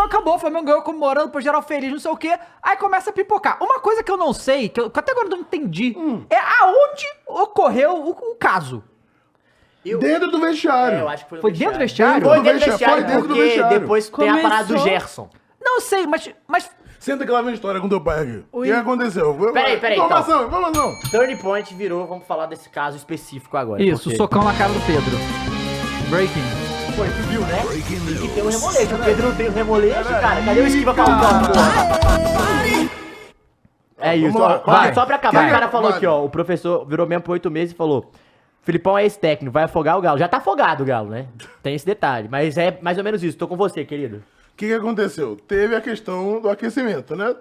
jogo acabou, o Flamengo ganhou comemorando, por geral feliz, não sei o quê. Aí começa a pipocar. Uma coisa que eu não sei, que eu até agora não entendi, é aonde ocorreu o caso. Dentro do vestiário. Eu acho que Foi dentro do vestiário? Foi dentro do vestiário, Foi dentro do porque vestiário. depois tem a parada do Começou- Gerson. Não sei, mas Senta que lá vem a história com teu pai aqui. O que aconteceu? Peraí, Informação. Turning Point virou, vamos falar desse caso específico agora. isso, porque- socão na cara do Pedro. Breaking. Foi, tu viu, né? E tem o remolejo. O Pedro não tem o remolejo, cara. Cadê o esquiva pra É isso, Vamos lá, ó. vai. Só pra acabar, Vai. o cara falou Vai. aqui, ó. O professor virou mesmo por 8 meses e falou: Filipão é ex-técnico, vai afogar o Galo. Já tá afogado o Galo, né? Tem esse detalhe. Mas é mais ou menos isso. Tô com você, querido. O que aconteceu? Teve a questão do aquecimento, né?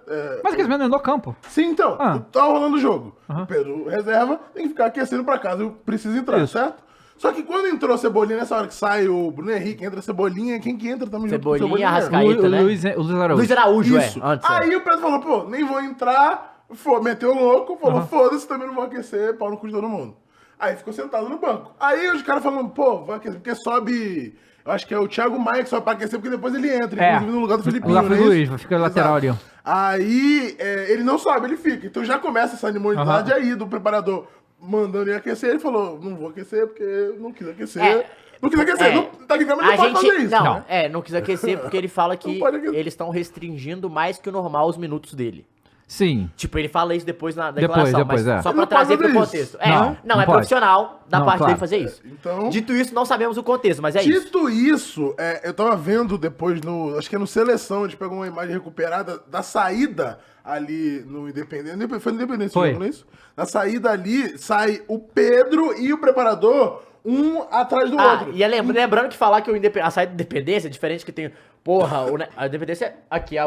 Mas aqueles meninos no campo. Sim, então. Ah. Tá rolando o jogo. Aham. O Pedro reserva, tem que ficar aquecendo pra casa. Eu preciso entrar, Isso. certo? Só que quando entrou a Cebolinha, nessa hora que sai o Bruno Henrique, entra a Cebolinha, quem que entra também junto com o Cebolinha, Cebolinha? Arrascaeta, né? Luiz Araújo. Luiz Araújo, Isso. antes. Aí o Pedro falou, pô, nem vou entrar, meteu o louco, falou, Aham. foda-se, também não vou aquecer, pau no cu de todo mundo. Aí ficou sentado no banco. Aí os caras falando, pô, vai aquecer, porque sobe, eu acho que é o Thiago Maia que sobe pra aquecer, porque depois ele entra, inclusive no lugar do Felipinho, Lá foi né? o Luiz, fica lateral ali, ó. Aí ele não sobe, ele fica. Então já começa essa animosidade aí do preparador mandando ele aquecer. Ele falou, não vou aquecer porque não quis aquecer. Não quis aquecer, não, tecnicamente não pode fazer isso. Não, não quis aquecer porque ele fala que Não pode aquecer. eles estão restringindo mais que o normal os minutos dele. Sim. Tipo, ele fala isso depois na Depois, declaração, depois, mas é. só Ele pra não trazer pode pro fazer isso. contexto. Não, Não não é pode. profissional da Não, parte claro. dele fazer isso. Então, Dito isso, não sabemos o contexto, mas é isso. dito isso, eu tava vendo depois no, acho que é no Seleção, a gente pegou uma imagem recuperada da saída ali no Independente. Foi no Independente, Foi. não é isso? Na saída ali, sai o Pedro e o preparador, um atrás do outro. E lembrando que falar que a saída da Independência é diferente que tem... Porra, a Independência aqui é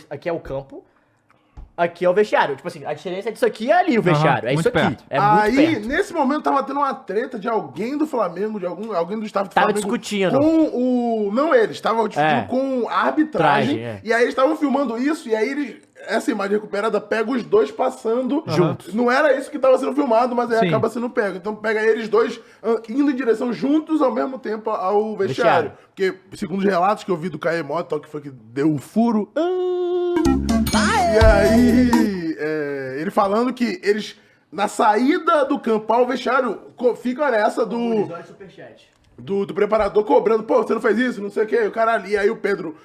aqui é o campo, aqui é o vestiário. Tipo assim, a diferença é disso aqui e ali o vestiário. É muito isso aqui. perto. É muito Aí, perto. nesse momento, tava tendo uma treta de alguém do Flamengo, de alguém do staff do Tava Flamengo. discutindo. Com o... Não eles, estavam discutindo É. com a arbitragem. É. E aí eles estavam filmando isso, e aí eles... Essa imagem recuperada pega os dois passando Juntos. Não era isso que estava sendo filmado, mas aí Sim. acaba sendo pego. Então pega eles dois indo em direção juntos ao mesmo tempo ao vestiário. Porque, segundo os relatos que eu vi do Caê Mota, que foi que deu o furo. E aí, ele falando que eles, na saída do campo ao vestiário, ficam nessa do preparador cobrando, pô, você não fez isso, não sei o que, o cara ali, aí o Pedro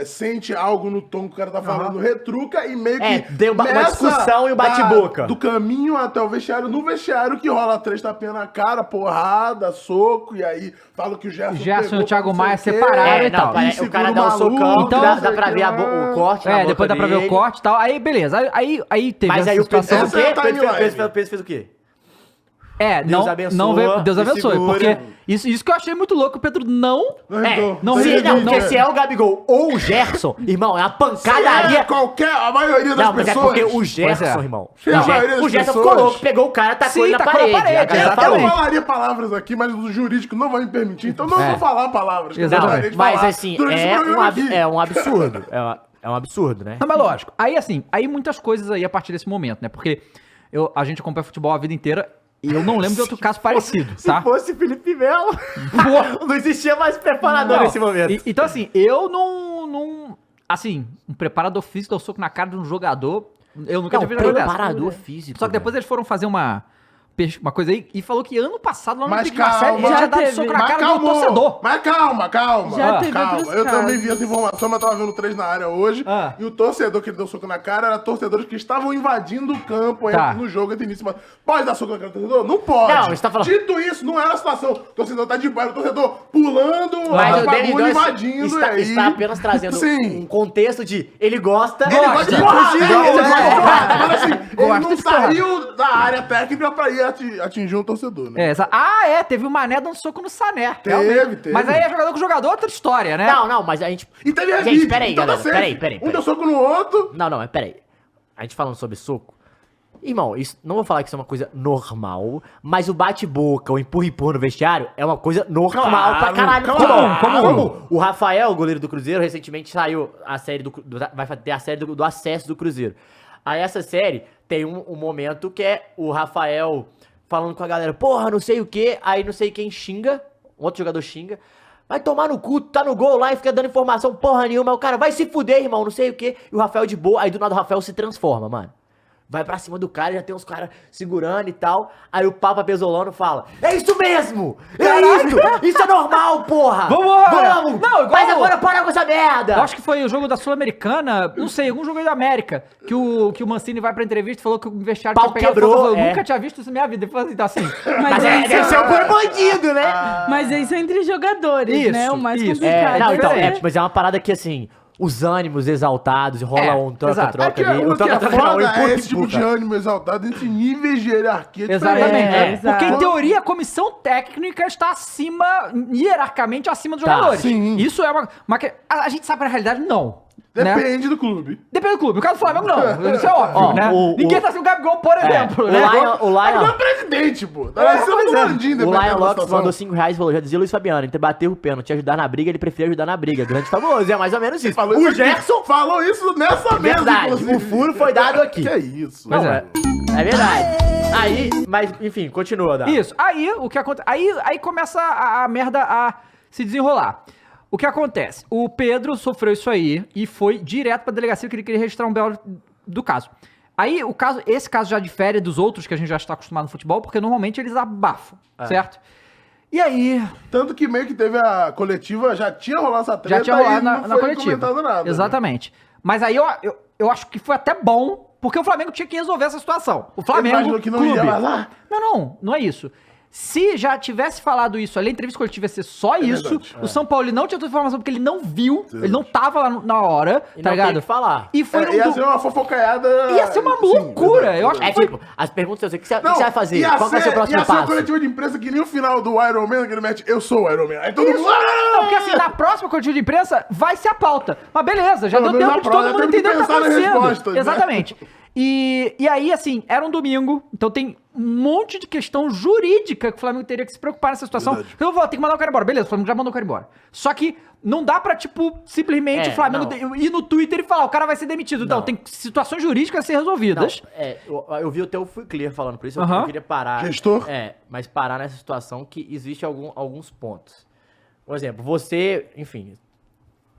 sente algo no tom que o cara tá falando, retruca e meio que deu uma nessa discussão e um bate-boca. do caminho até o vestiário, no vestiário que rola 3 tapinhas na cara, porrada, soco, e aí fala que o Gerson Gerson e o Thiago não sei Maia o quê, separaram e não, tal. parece, o cara segura dá um maluco, socão, então- dá não sei pra ver o corte na Depois dá boca pra ver o dele. corte e tal. Aí, beleza. Aí teve Mas essa aí o Pedro situação. fez o quê? Essa é a timeline. Pedro fez o quê? Deus Deus abençoe. segura. Porque isso que eu achei muito louco, o Pedro não... Não Se, revidou. porque se é o Gabigol ou o Gerson, irmão, é uma pancadaria. A maioria das Não, mas é pessoas... porque o Gerson, Pois é. irmão. Se a maioria das O Gerson pessoas- ficou louco, pegou o cara, tacou Sim, ele na tacou na parede. parede, A galera Eu exatamente. falou. falaria palavras aqui, mas o jurídico não vai me permitir, então não vou falar palavras. que eu Exatamente. gostaria de Mas falar assim, durante esse é programa aqui. um absurdo. É um absurdo, né? Não, mas lógico. Aí, assim, muitas coisas aí a partir desse momento, né? Porque a gente acompanha futebol a vida inteira e eu não lembro de outro caso parecido, tá? Se fosse Felipe Melo, não existia mais preparador Não. nesse momento. Então, assim, eu não... Assim, um preparador físico dá um soco na cara de um jogador, eu nunca Não, tive na vida preparador dessa. físico. Só que depois eles foram fazer uma coisa aí e falou que ano passado lá no Mas Pique Marseille calma. ele tinha Já dado teve. soco na Mas cara do calma, torcedor. mas calma. Já teve calma. outros Eu também casos. vi essa informação, mas tava vendo 3 na área hoje. Ah. E o torcedor que ele deu soco na cara era torcedores que estavam invadindo o campo Tá. no jogo entre início. Pode dar soco na cara do torcedor? Não pode. Não, você tá falando- Dito isso, não era a situação. O torcedor tá de baixo, o torcedor pulando, Mas o bagulho, David invadindo. está, e aí... está apenas trazendo Sim. um contexto de ele gosta. Ele gosta de Gosta. fugir, Gosta. ele gosta de porrada, mas assim, ele Gosta não de porrada. saiu da área técnica pra ir atingir um torcedor, né? Teve o Mané dando soco no Sané. Teve, realmente. teve. Mas aí é jogador com jogador, outra história, né? Não, mas a gente. E teve Gente, revide, peraí, então tá galera. safe. Peraí. Um deu soco no outro. Não, mas peraí. A gente falando sobre soco. Irmão, isso, não vou falar que isso é uma coisa normal, mas o bate-boca, o empurra-empurra no vestiário é uma coisa normal Claro, pra caralho. claro. Como o Rafael, goleiro do Cruzeiro, recentemente saiu a série vai ter a série do acesso do Cruzeiro. Aí essa série tem um momento que é o Rafael falando com a galera, porra, não sei o que, aí não sei quem xinga, um outro jogador xinga, vai tomar no cu, tu tá no gol lá e fica dando informação porra nenhuma. Aí o cara, vai se fuder, irmão, não sei o quê. E o Rafael de boa, aí do nada o Rafael se transforma, mano. Vai pra cima do cara, já tem uns caras segurando e tal. Aí o Papa Pesolano fala, é isso mesmo! É isso! Isso é normal, porra! Vambora! Vamos! Não, igual- Mas agora para com essa merda! Eu acho que foi o jogo da Sul-Americana, não sei, algum jogo aí da América, que o Mancini vai pra entrevista e falou que o vestiário Pau pegado quebrou, fogo. Eu é. nunca tinha visto isso na minha vida. Depois então assim. Mas é Deve ser o por bandido, né? Mas é isso entre jogadores, Isso, né? O mais isso. complicado. Não, então, é- mas é uma parada que assim, os ânimos exaltados, rola um exato. troca-troca ali. O que é troca-troca não, foda empurra, é esse tipo de empurra. ânimo exaltado entre níveis de hierarquia Exatamente. diferentes. Porque, em exato. teoria, a comissão técnica está acima, hierarquicamente acima dos Tá, jogadores. sim. Isso é a gente sabe que na realidade não. Né? Depende do clube. Depende do clube. No caso do Flamengo, não. Isso é óbvio, Ó, né? Ninguém tá assim o Gabigol, por exemplo, o né? Lion- Mas não é presidente, pô. Tá pois sendo é. do Landim, O dependendo Lion da Locks situação. mandou R$5 e falou, já dizia o Luiz Fabiano, entre bater o pênalti e ajudar na briga, ele prefere ajudar na briga. Grande famoso, é mais ou menos isso. Falou O isso aqui. Gerson, falou isso nessa mesa, verdade, inclusive. o furo foi dado aqui. Que é isso? Pois Não, é. é verdade. Aí, mas enfim, continua, Dado. Isso. Aí, o que acontece? Aí começa a merda a se desenrolar. O que acontece? O Pedro sofreu isso aí e foi direto pra delegacia que ele queria registrar um belo do caso. Aí, esse caso já difere dos outros que a gente já está acostumado no futebol, porque normalmente eles abafam, certo? E aí, Tanto que meio que teve a coletiva, já tinha rolado essa treta já tinha rolado e na não foi coletiva. comentado nada. né? Exatamente. Mas aí eu acho que foi até bom, porque o Flamengo tinha que resolver essa situação. O Flamengo, imaginou que não ia vazar? Não é isso. Se já tivesse falado isso ali, a entrevista coletiva ia ser só isso, verdade. o São Paulo não tinha toda a informação porque ele não viu, ele não tava lá na hora, E tá não ligado? tem o que falar. E foi Ia ser uma fofocaiada... Ia ser uma Sim, loucura, verdade, eu acho verdade. que É tipo, as perguntas eu sei, o que você vai fazer? ia Qual vai ser o próximo ia ser uma passo? coletiva de imprensa que nem o final do Iron Man, que ele mete, eu sou o Iron Man. Aí todo mundo... Não, porque assim, na próxima coletiva de imprensa vai ser a pauta. Mas beleza, já Pelo deu menos tempo de na todo prova, mundo já temos que entender o que tá pensar nas acontecendo. respostas, né? Exatamente. E aí, assim, era um domingo, então tem um monte de questão jurídica que o Flamengo teria que se preocupar nessa situação. Verdade. Então eu vou ter que mandar o cara embora. Beleza, o Flamengo já mandou o cara embora. Só que não dá pra, tipo, simplesmente o Flamengo ir no Twitter e falar, o cara vai ser demitido. Não, tem situações jurídicas a ser Não, resolvidas. eu vi o teu Fui Clear falando por isso, Aham. eu queria parar. Gestor? Mas parar nessa situação que existe alguns pontos. Por exemplo, você, enfim,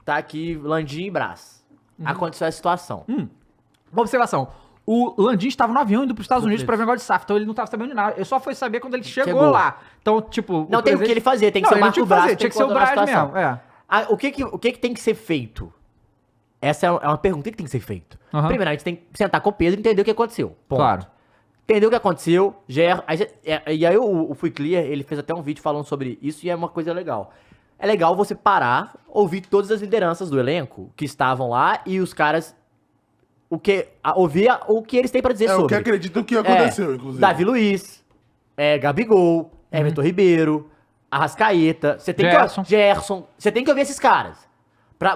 tá aqui, Landim e Brás. Aconteceu essa situação. Uma observação. O Landim estava no avião indo pros Estados Unidos pra ver negócio de SAF, então ele não tava sabendo de nada. Ele só foi saber quando ele chegou lá. Então, tipo... Não tem o que ele fazer, tem que ser o ele não Marco tinha Braz. fazer, tinha que ser o Braz mesmo. O que tem que ser feito? Essa é uma pergunta. O que tem que ser feito? Aham. Primeiro, a gente tem que sentar com o Pedro e entender o que aconteceu. Ponto. Claro. Entendeu o que aconteceu, e aí o Fui Clear, ele fez até um vídeo falando sobre isso e é uma coisa legal. É legal você parar, ouvir todas as lideranças do elenco que estavam lá e os caras, ouvir o que eles têm pra dizer É o sobre. que acreditam que aconteceu, inclusive. Davi Luiz, Gabigol, Everton Ribeiro, Arrascaeta, você tem Gerson, você tem que ouvir esses caras.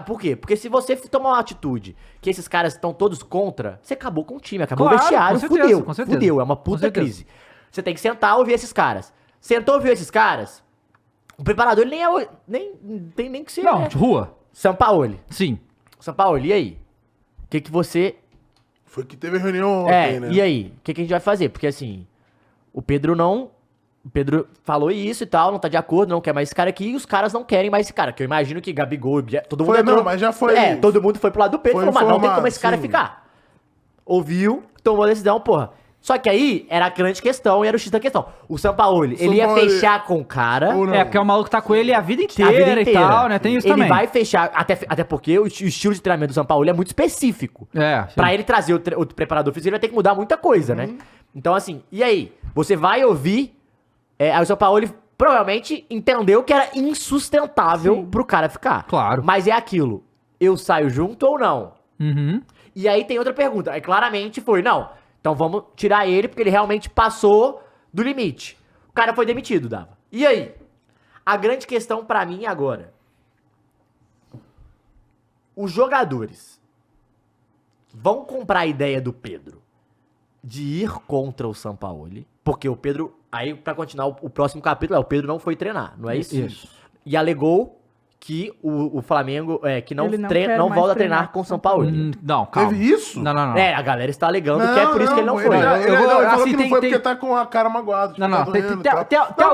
Por quê? Porque se você tomar uma atitude que esses caras estão todos contra, você acabou com o time, acabou Claro, o vestiário, com certeza, fudeu, com certeza. fudeu, é uma Com puta certeza. crise. Você tem que sentar e ouvir esses caras. Sentou e ouviu esses caras, o preparador ele nem tem nem que ser... Não, de rua. Sampaoli. Sim. Sampaoli, e aí? O que você... Foi que teve reunião ontem, né? E aí? O que a gente vai fazer? Porque assim, o Pedro falou isso e tal, não tá de acordo, não quer mais esse cara aqui, e os caras não querem mais esse cara. Que eu imagino que Gabigol, todo mundo Foi, entrou... não, mas já foi- todo mundo foi pro lado do Pedro e foi falou, mas não tem como informado, esse cara sim. ficar. Ouviu, tomou a decisão, porra. Só que aí era a grande questão e era o X da questão. O Sampaoli, ele ia Sampaoli- fechar com o cara... Ou não? É, porque o maluco tá com ele a vida A inteira, vida inteira. e tal, né? Tem isso ele também. vai fechar, até porque o estilo de treinamento do São Paulo é muito específico. É, sim. Pra ele trazer o preparador físico, ele vai ter que mudar muita coisa, né? Então, assim, e aí? Você vai ouvir... aí o São Paulo, ele provavelmente entendeu que era insustentável pro cara ficar. Claro. Mas é aquilo. Eu saio junto ou não? Uhum. E aí tem outra pergunta. Aí claramente foi, não, então vamos tirar ele porque ele realmente passou do limite. O cara foi demitido, Dava. E aí? A grande questão pra mim agora. Os jogadores vão comprar a ideia do Pedro de ir contra o Sampaoli, porque o Pedro, aí pra continuar o próximo capítulo, o Pedro não foi treinar, não é isso? Isso. E alegou que o Flamengo que não, Ele não quer não mais volta a treinar treinar com com o São São Paulo. Não, calma. Teve isso? Não. A galera está alegando que é por isso que ele não foi. Ele Eu vou- falou assim, que não tem- foi tem- porque tá com a cara magoada. tipo, Não, tá tem doendo e tal.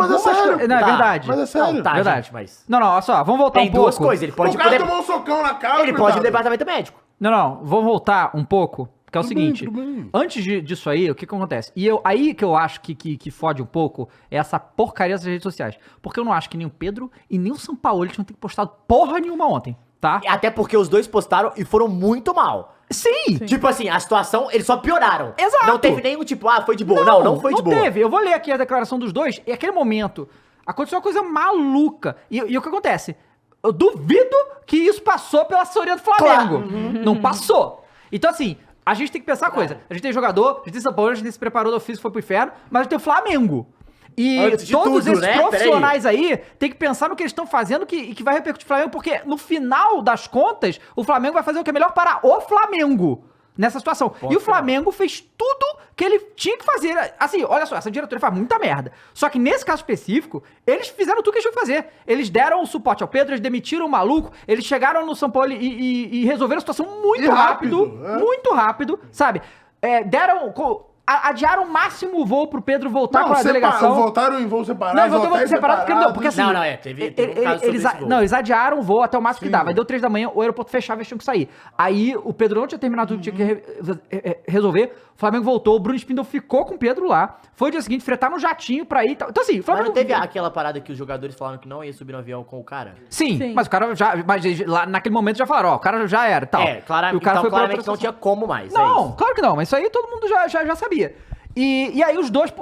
mas é Não, sério. Não, é Tá, verdade. Mas é sério. Não, tá, Verdade. gente, mas... Não, olha só, vamos voltar Tem um pouco. duas coisas, ele pode O cara poder... tomou um socão na cara, Ele pode ir coitado. no departamento médico. Não, vamos voltar um pouco, que é o Tudo seguinte, bem, tudo bem. antes disso aí, o que acontece? Aí que eu acho que fode um pouco é essa porcaria das redes sociais. Porque eu não acho que nem o Pedro e nem o Sampaoli tinham que ter postado porra nenhuma ontem, tá? Até porque os dois postaram e foram muito mal. Sim! Tipo assim, a situação, eles só pioraram. Exato. Não teve nenhum tipo, foi de boa. Não foi de boa. Não teve. Eu vou ler aqui a declaração dos dois. E aquele momento, aconteceu uma coisa maluca. E o que acontece? Eu duvido que isso passou pela assessoria do Flamengo. Não passou. Então, assim, a gente tem que pensar a coisa. A gente tem jogador, a gente tem São Paulo, a gente se preparou do ofício, foi pro inferno, mas a gente tem o Flamengo. E Antes de todos tudo, esses né? profissionais aí tem que pensar no que eles estão fazendo que vai repercutir o Flamengo, porque no final das contas, o Flamengo vai fazer o que é melhor para o Flamengo nessa situação. E o Flamengo fez tudo que ele tinha que fazer. Assim, olha só, essa diretoria faz muita merda. Só que nesse caso específico, eles fizeram tudo que eles tinham que fazer. Eles deram o suporte ao Pedro, eles demitiram o maluco, eles chegaram no São Paulo e resolveram a situação muito E rápido, muito rápido, sabe? Adiaram o máximo o voo pro Pedro voltar com a delegação. Voltaram em voo separado. Não, voltou em voo separado, porque assim... Teve um caso sobre eles, esse voo. não, eles adiaram o voo até o máximo que Sim. dava. Aí deu 3 da manhã, o aeroporto fechava e eles tinham que sair. Aí o Pedro não tinha terminado tudo que tinha que resolver. O Flamengo voltou, o Bruno Spindle ficou com o Pedro lá. Foi o dia seguinte, fretar no jatinho pra ir e tal. Então assim, o Mas Flamengo... não teve aquela parada que os jogadores falaram que não ia subir no avião com o cara? Sim, Sim. mas o cara já... Mas eles lá naquele momento já falaram, ó, o cara já era e tal. E Claramente, o cara foi pra claramente outra não tinha como mais. Não, claro que não, mas isso aí todo mundo já sabia. E aí os dois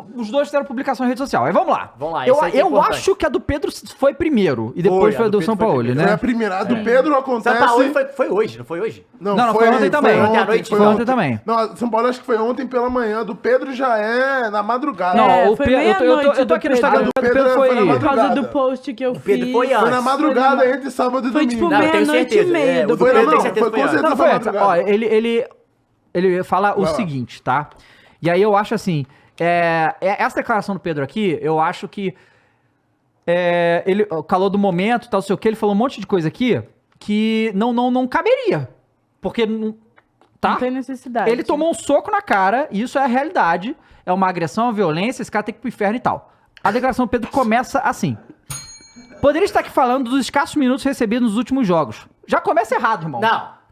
fizeram publicação na rede social. Aí vamos lá. Vamos lá, Eu, isso aí que é eu importante. acho que a do Pedro foi primeiro e depois foi a do São Paulo, Foi a né? primeira. A do Pedro acontece... São Paulo foi hoje, não foi hoje? Não, foi ontem também. Ontem à noite, foi ontem também. Não, a São Paulo acho que foi ontem pela manhã. A do Pedro já é na madrugada. Não, É, o foi Pedro, eu tô meia-noite aqui no do Instagram Pedro. do Pedro, Foi na Por madrugada. causa do post que eu fiz. Pedro foi antes. Foi na madrugada entre sábado e Foi domingo. tipo Não, eu tenho meia-noite e certeza, meia. o do do Foi, Pedro não, tem certeza foi que com foi antes. certeza Não, foi foi na antes. madrugada. Ó, ele fala o Vai lá. seguinte, tá? E aí eu acho assim, essa declaração do Pedro aqui, eu acho que ele, o calor do momento, tal, sei o que, ele falou um monte de coisa aqui que não caberia. Porque tá? Não tem necessidade. Ele tomou um soco na cara, e isso é a realidade. É uma agressão, uma violência, esse cara tem que ir pro inferno e tal. A declaração do Pedro começa assim. Poderia estar aqui falando dos escassos minutos recebidos nos últimos jogos. Já começa errado, irmão. Não.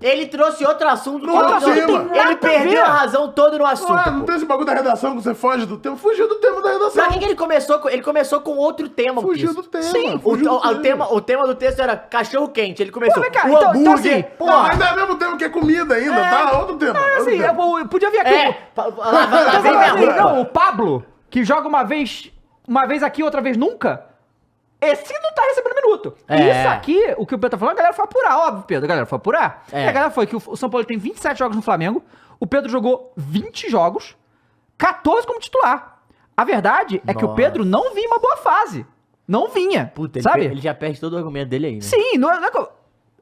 Ele trouxe outro assunto. Não, que não tem ele nada a perdeu ver. a razão toda no assunto. Não pô. tem esse bagulho da redação que você foge do tema. Fugiu do tema da redação. Pra que ele começou com? Ele começou com outro tema. Fugiu texto. do tema. Sim, fugiu do o tema do texto era cachorro quente. Ele começou. Pô, vem cá, o então hambúrguer. assim, pô, Não, ainda é o mesmo tema que é comida ainda, tá? Outro tema. outro Assim, tema. eu podia vir aqui. lá vem minha roupa. Não, o Pablo, que joga uma vez aqui, outra vez nunca, esse não tá recebendo minuto. Isso aqui, o que o Pedro tá falando, a galera foi apurar, óbvio, Pedro, a galera foi apurar. E a galera foi que o São Paulo tem 27 jogos no Flamengo, o Pedro jogou 20 jogos, 14 como titular. A verdade é que o Pedro não vinha em uma boa fase. Não vinha, Puta, sabe? ele já perde todo o argumento dele aí, né? Sim,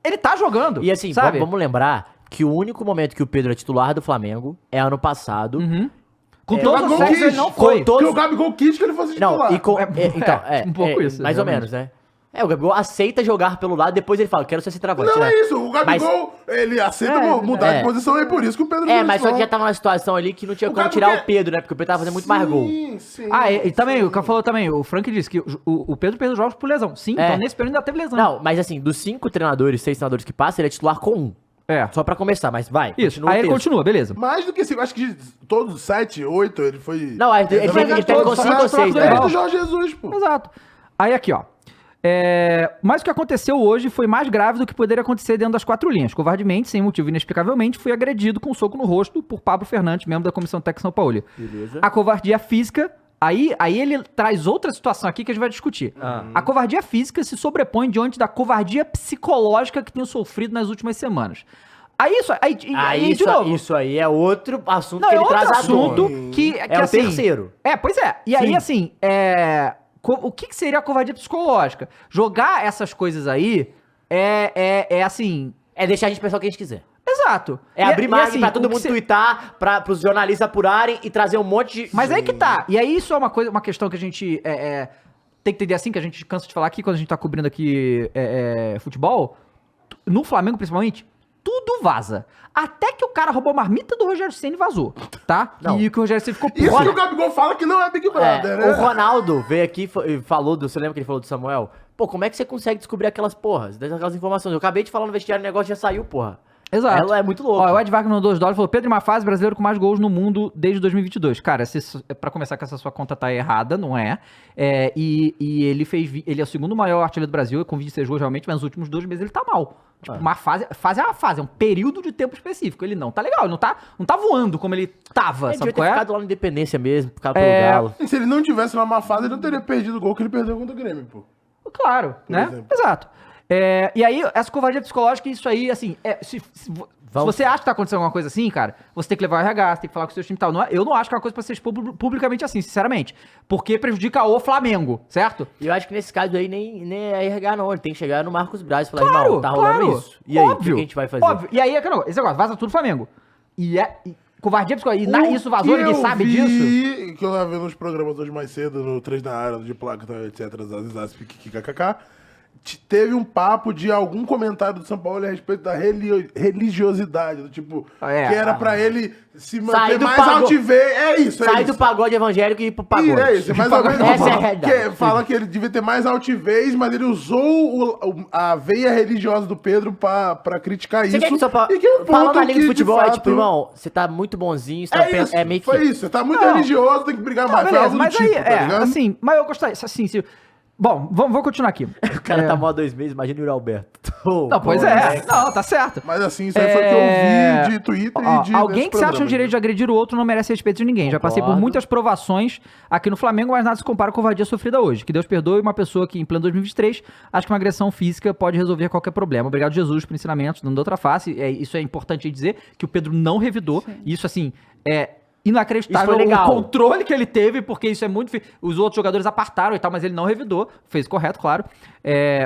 ele tá jogando, E assim, sabe? vamos lembrar que o único momento que o Pedro é titular do Flamengo é ano passado. Com É, todos mas os gol sexos quis. ele não Com foi. todos- Porque o Gabigol quis que ele fosse titular. Não, e com. um pouco isso, Mais ou realmente. menos, né? O Gabigol aceita jogar pelo lado, depois ele fala, quero ser centroavante. Não né? é isso, o Gabigol, ele aceita mudar de posição, é por isso que o Pedro não Mas só que já titular. tava numa situação ali que não tinha O como cara tirar porque- o Pedro, né? Porque o Pedro tava fazendo muito mais gol. Sim. E também, o cara falou também, o Frank disse que o Pedro perdeu jogos por lesão. Sim, então nesse período ainda teve lesão. Não, mas assim, dos 6 treinadores que passam, ele é titular com 1. Só pra começar, mas vai. Isso, continua o aí ele texto. continua, beleza. Mais do que 5, acho que de todos 7, 8, ele foi... Não, ele teve com 5 ou 6, né? né? Desde o Jorge Jesus, pô. Exato. Aí aqui, ó. Mas o que aconteceu hoje foi mais grave do que poderia acontecer dentro das 4 linhas. Covardemente, sem motivo inexplicavelmente, fui agredido com um soco no rosto por Pablo Fernandes, membro da Comissão Técnica São Paulo. Beleza. A covardia física... Aí ele traz outra situação aqui que a gente vai discutir. A covardia física se sobrepõe diante da covardia psicológica que tenho sofrido nas últimas semanas. Isso aí é outro assunto Não, que é ele outro traz à assunto tona. que É o assim, terceiro. Pois é. E aí, Sim. assim, o que seria a covardia psicológica? Jogar essas coisas aí assim... É deixar a gente pensar o que a gente quiser. Exato. É abrir margem assim, pra todo o que mundo twittar, pros jornalistas apurarem e trazer um monte de... Mas aí que tá. E aí isso é uma questão que a gente... tem que entender assim, que a gente cansa de falar aqui, quando a gente tá cobrindo aqui futebol, no Flamengo principalmente, tudo vaza. Até que o cara roubou a marmita do Rogério Ceni e vazou, tá? Não. E que o Rogério Ceni ficou Isso puto. que o Gabigol fala que não é Big Brother, né? O Ronaldo veio aqui e falou você lembra que ele falou do Samuel? Pô, como é que você consegue descobrir aquelas porras, aquelas informações? Eu acabei de falar no vestiário, o negócio já saiu, porra. Exato. Ela é muito louca. Ó, o Ed Wagner mandou $2 falou: Pedro em uma fase brasileiro com mais gols no mundo desde 2022. Cara, pra começar que essa sua conta tá errada, não é? E ele é o segundo maior artilheiro do Brasil, com 26 gols realmente, mas nos últimos 2 meses ele tá mal. Tipo, uma fase é uma fase, é um período de tempo específico. Ele não tá legal, ele não tá voando como ele tava, Ele sabe devia qual ter é? ficado lá na Independência mesmo, ficado pelo Galo. Se ele não tivesse na má fase, ele não teria perdido o gol que ele perdeu contra o Grêmio, pô. Claro, né? exemplo. Exato. E aí, essa covardia psicológica, isso aí, assim, se você acha que tá acontecendo alguma coisa assim, cara, você tem que levar o RH, você tem que falar com o seu time e tal. Eu não acho que é uma coisa pra ser exposto publicamente assim, sinceramente. Porque prejudica o Flamengo, certo? E eu acho que nesse caso aí nem é RH não, ele tem que chegar no Marcos Braz e falar, Claro, irmão, tá rolando claro. isso. E aí, o Óbvio, que a gente vai fazer? Óbvio. E aí, esse negócio, vaza tudo Flamengo. E covardia psicológica. E isso vazou, ninguém sabe disso. Que eu tava vendo nos programas hoje mais cedo, no 3 na área, de placa, etc, kkk. Teve um papo de algum comentário do São Paulo a respeito da religiosidade, do tipo, que era pra ele se manter mais altivez. É isso, Sai do pagode evangélico e ir pro pagode. É isso, mais ou menos. Essa é a realidade. Fala que ele devia ter mais altivez, mas ele usou a veia religiosa do Pedro pra criticar Você isso. quer que só E que é um falando ponto na liga de que, futebol, é fato, tipo, irmão, você tá muito bonzinho, você tá É isso, meio que... foi isso. Você tá muito Não. religioso, tem que brigar Não, mais. Foi beleza, algo do mas tipo, aí, tá ligado? assim, mas eu gostaria, assim, bom, vamos continuar aqui. O cara tá mal há 2 meses, imagina o Yuri Alberto. Não, pois é. Não, tá certo. Mas assim, isso aí foi o que eu vi de Twitter Ó, e de... alguém desse que se acha o programa, direito né? de agredir o outro não merece respeito de ninguém. Já passei por Concordo. muitas provações aqui no Flamengo, mas nada se compara com a covardia sofrida hoje. Que Deus perdoe uma pessoa que, em pleno 2023, acha que uma agressão física pode resolver qualquer problema. Obrigado, Jesus, por ensinamentos, dando outra face. Isso é importante dizer, que o Pedro não revidou. E isso, assim, é inacreditável. Isso foi legal. O controle que ele teve, porque isso é muito... Os outros jogadores apartaram e tal, mas ele não revidou. Fez correto, claro.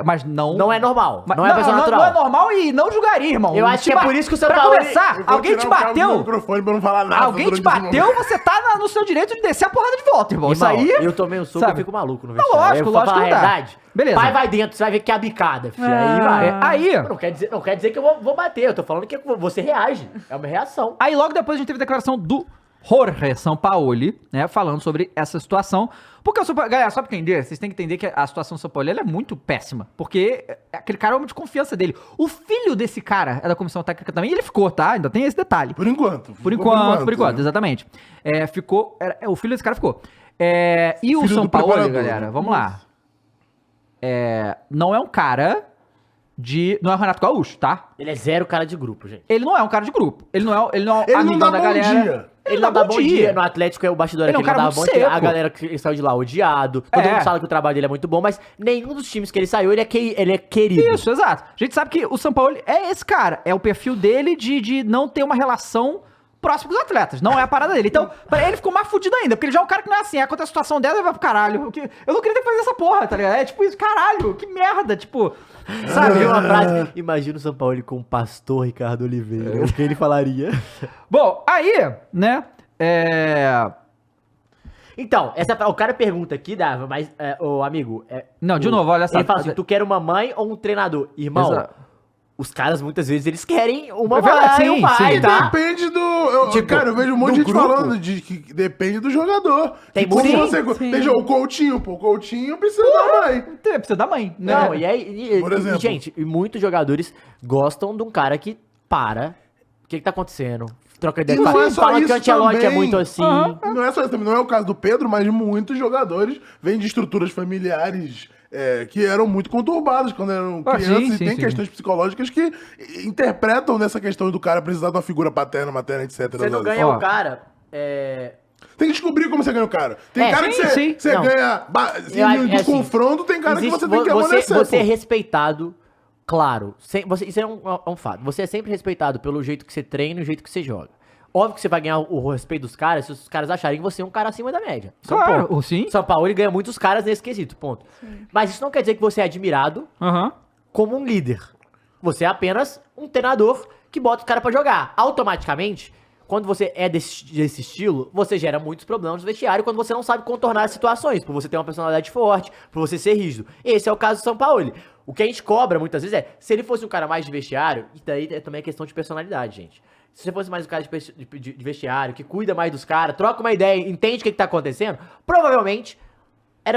Mas não... Não é normal, Mas- não é a pessoa natural. Não é normal e não julgaria, irmão. Eu acho que é por isso que o São Pra Paulo- começar, Eu vou alguém te tirar o cabo do bateu... microfone pra não falar nada Alguém te durante esse bateu, momento. você tá no seu direito de descer a porrada de volta, irmão. Isso Irmão, aí... eu tomei um soco sabe? e fico maluco no Não, vestiário. lógico, Eu vou lógico falar que a não dá. verdade. Beleza. Pai vai dentro, você vai ver que é a bicada, filho. Aí vai. Aí... Não quer dizer que eu vou bater, eu tô falando que você reage. É uma reação. Aí logo depois a gente teve a declaração do Jorge Sampaoli, né, falando sobre essa situação. Porque o São Paulo, galera, só pra entender, vocês têm que entender que a situação do São Paulo ela é muito péssima. Porque aquele cara é o homem de confiança dele. O filho desse cara é da comissão técnica também, e ele ficou, tá? Ainda tem esse detalhe. Por enquanto. Por enquanto, né? exatamente. O filho desse cara ficou. E o Filho São do Paulo, preparador, galera, né? vamos lá. Não é um cara não é o Renato Gaúcho, tá? Ele é zero cara de grupo, gente. Ele não é um cara de grupo. Ele não é Ele não amigão dá da bom galera. dia. Ele não dá bom dia. No Atlético é o bastidor Ele é aqui, um ele cara não dá muito bom dia. seco. A galera que saiu de lá odiado. Todo mundo fala que o trabalho dele é muito bom, mas nenhum dos times que ele saiu, ele é querido. Isso, exato. A gente sabe que o São Paulo é esse cara. É o perfil dele de não ter uma relação próxima dos atletas. Não é a parada dele. Então, pra ele ficou mais fudido ainda. Porque ele já é um cara que não é assim. Acontece a situação dela, ele vai pro caralho. Eu não queria ter que fazer essa porra, tá ligado? É tipo isso, caralho. Que merda. Tipo, Sabe, viu uma frase? Imagina o São Paulo com o pastor Ricardo Oliveira. O que ele falaria? Bom, aí, né? Então, o cara pergunta aqui, Dava, mas, ô amigo... Não, de novo, olha só. Ele fala assim, tu quer uma mãe ou um treinador? Irmão, Exato. os caras muitas vezes eles querem uma É verdade, mãe e um sim, pai, sim. tá? Depende do... cara, eu vejo um monte de do gente grupo. falando que depende do jogador. Tem Como muito- você... sim. Tem o Coutinho, pô. O Coutinho precisa da mãe. Precisa da mãe, né? Não, e aí, Por exemplo. gente, e muitos jogadores gostam de um cara que para. O que tá acontecendo? Troca ideia. E não é só Fala que isso o Ancelotti é também. muito assim. Não é só isso também. Não é o caso do Pedro, mas muitos jogadores vêm de estruturas familiares que eram muito conturbadas quando eram crianças. sim, e tem sim. questões psicológicas que interpretam nessa questão do cara precisar de uma figura paterna, materna, etc. Você não ganha Ó. o cara. Tem que descobrir como você ganha o cara. Tem cara sim, que sim. você Não. ganha do assim, confronto, tem cara que existe- você tem que amolecer. Você é pô. respeitado, claro. Isso é um fato. Você é sempre respeitado pelo jeito que você treina e o jeito que você joga. Óbvio que você vai ganhar o respeito dos caras se os caras acharem que você é um cara acima da média. Isso é um Claro, ponto. sim. São Paulo ele ganha muitos caras nesse quesito, ponto. Mas isso não quer dizer que você é admirado Aham. como um líder. Você é apenas um treinador que bota o cara pra jogar. Automaticamente, quando você é desse estilo, você gera muitos problemas no vestiário quando você não sabe contornar as situações, por você ter uma personalidade forte, por você ser rígido. Esse é o caso do São Paulo. O que a gente cobra muitas vezes é, se ele fosse um cara mais de vestiário, e daí é também questão de personalidade, gente. Se você fosse mais um cara de vestiário, que cuida mais dos caras, troca uma ideia, entende o que tá acontecendo, provavelmente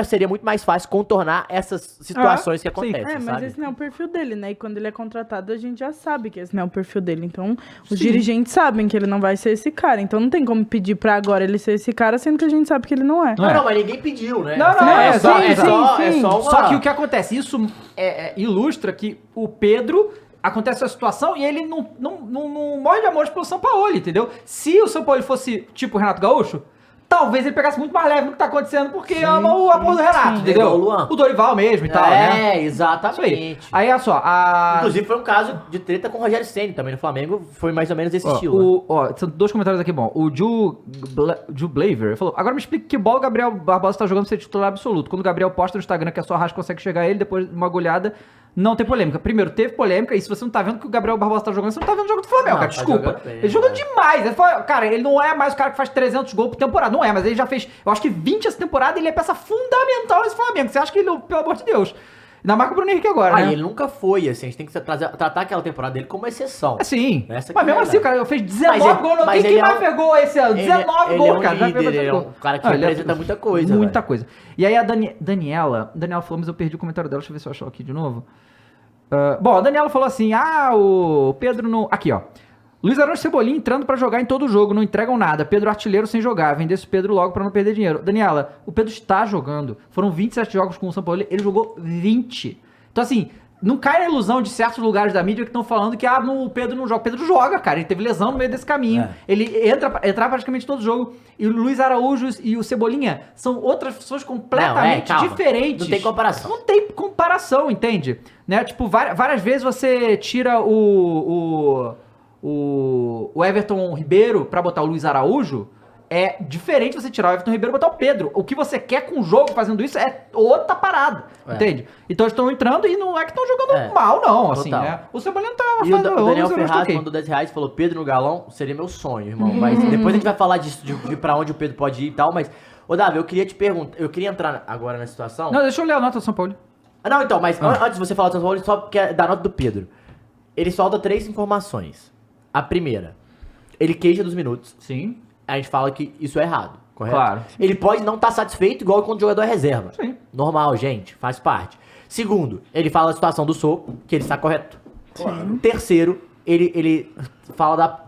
seria muito mais fácil contornar essas situações que acontecem, mas sabe? esse não é o perfil dele, né? E quando ele é contratado, a gente já sabe que esse não é o perfil dele. Então, os dirigentes sabem que ele não vai ser esse cara. Então, não tem como pedir pra agora ele ser esse cara, sendo que a gente sabe que ele não é. Não, mas ninguém pediu, né? Não, sim. uma... Só que o que acontece? Isso ilustra que o Pedro... Acontece a situação e ele não morre de amor pelo São Paulo, entendeu? Se o São Paulo fosse tipo o Renato Gaúcho, talvez ele pegasse muito mais leve no que tá acontecendo, porque ama o amor do Renato, entendeu? Igual o Luan. O Dorival mesmo e tal, né? Isso aí. Exatamente. Aí, olha só, Inclusive, foi um caso de treta com o Rogério Ceni também no Flamengo, foi mais ou menos desse estilo. né? São dois comentários aqui, bom. O Ju Blaver falou, agora me explica que bola o Gabriel Barbosa tá jogando pra ser titular absoluto. Quando o Gabriel posta no Instagram que a sua Arrasca consegue chegar a ele, depois de uma goleada, não tem polêmica. Primeiro, teve polêmica, e se você não tá vendo que o Gabriel Barbosa tá jogando, você não tá vendo o jogo do Flamengo, Não, cara, tá desculpa. jogando bem, Ele jogou demais. Cara, ele não é mais o cara que faz 300 gols por temporada, não é, mas ele já fez, eu acho que 20 essa temporada, e ele é peça fundamental nesse Flamengo. Você acha que ele, pelo amor de Deus... Ainda mais com o Bruno Henrique agora, né? Ele nunca foi, assim, a gente tem que tratar aquela temporada dele como exceção. Sim. Essa Mas que é mesmo a assim, o cara fez 19 gols. Quem mais pegou esse ano? 19 gols, cara. Ele é um cara que representa muita coisa, Muita coisa. E aí a Daniela falou, mas eu perdi o comentário dela, deixa eu ver se eu achar aqui de novo. Bom, a Daniela falou assim, o Pedro não... Aqui, ó. Luiz Araújo e Cebolinha entrando pra jogar em todo o jogo, não entregam nada. Pedro artilheiro sem jogar, vendesse o Pedro logo pra não perder dinheiro. Daniela, o Pedro está jogando. Foram 27 jogos com o São Paulo, ele jogou 20. Então assim, não cai na ilusão de certos lugares da mídia que estão falando que o Pedro não joga. O Pedro joga, cara, ele teve lesão no meio desse caminho. Ele entra praticamente todo jogo. E o Luiz Araújo e o Cebolinha são outras pessoas completamente diferentes. Não tem comparação. Não tem comparação, entende? Né? Tipo, várias vezes você tira o Everton Ribeiro pra botar o Luiz Araújo, é diferente você tirar o Everton Ribeiro e botar o Pedro. O que você quer com o jogo fazendo isso é outra parada, entende? Então eles estão entrando e não é que estão jogando mal, não, assim, né? O Cebolinha não tava fazendo... O Daniel Ferraz mandou R$10 e falou, Pedro no galão seria meu sonho, irmão. Mas depois a gente vai falar disso, de pra onde o Pedro pode ir e tal, mas... Ô, Davi, eu queria te perguntar, eu queria entrar agora na situação... Não, deixa eu ler a nota do São Paulo. Não, então, mas antes de você falar do São Paulo, só porque é da nota do Pedro. Ele solta 3 informações. A primeira, ele queixa dos minutos. Sim. A gente fala que isso é errado, correto? Claro. Ele pode não estar satisfeito igual quando o jogador é reserva. Sim. Normal, gente, faz parte. Segundo, ele fala da situação do soco, que ele está correto. Claro. Terceiro, ele fala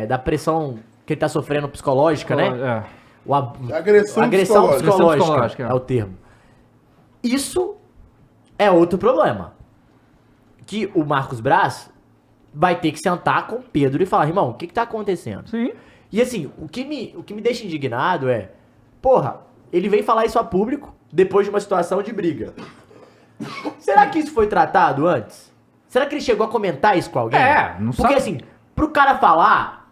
da pressão que ele está sofrendo psicológica, né? Agressão psicológica é o termo. Isso é outro problema. Que o Marcos Braz vai ter que sentar com o Pedro e falar, irmão, o que tá acontecendo? Sim. E assim, o que me deixa indignado é, porra, ele vem falar isso a público depois de uma situação de briga. Será que isso foi tratado antes? Será que ele chegou a comentar isso com alguém? Não Porque sabe. assim, pro cara falar,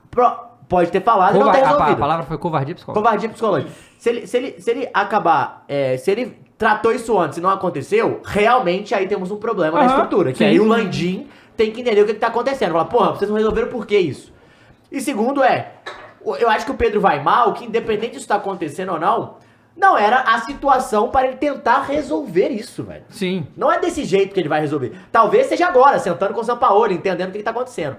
pode ter falado e não ter resolvido. A palavra foi covardia psicológica. Covardia psicológica. Se ele acabar, se ele tratou isso antes e não aconteceu, realmente aí temos um problema na estrutura. Que aí o Landim tem que entender o que tá acontecendo. Falar, porra, vocês não resolveram por que isso? E segundo eu acho que o Pedro vai mal, que independente disso tá acontecendo ou não era a situação para ele tentar resolver isso, velho. Sim. Não é desse jeito que ele vai resolver. Talvez seja agora, sentando com o Sampaoli, entendendo o que tá acontecendo.